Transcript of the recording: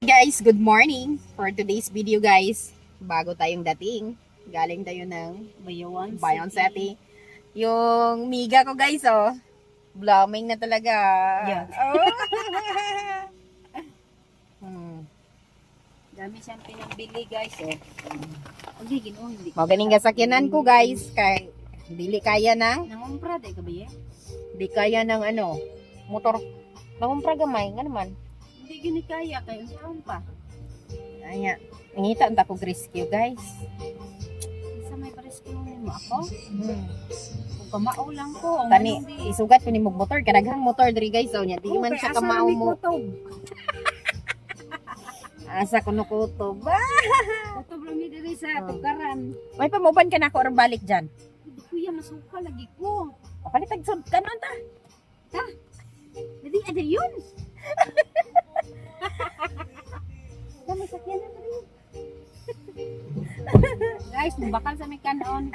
Guys, good morning. For today's video guys, bago tayong dating, galing tayo ng Bayon City. Yung miga ko guys, oh, blooming na talaga. Yeah. Oh. Dami siyang pinabili guys. Okay, ginoo hindi. Mga ganing gasakyanan ko guys, kay dili kaya ng, Nangumpra day ka ba yan? di kaya ng ano, motor. Nangumpra gamay, nga naman. Hindi gini kaya kayo saan pa. Anya, nangita ang tako rescue guys. Isa may parescue mo ako. Hmm. Kung kamao lang ko. Tani, isugat ko ni mong motor, kadaghang motor diri guys, oh, nya di man siya kamao mo. Asa ko nukutob. Kutob lang ni diri sa tukaran. May pamuban ka na ako or balik dyan. Hindi kuya masuka lagi ko. Palitag sud ka nun ta. Dadi ada yun. Dami sakyan na rin. Guys, bakal sa may kanon.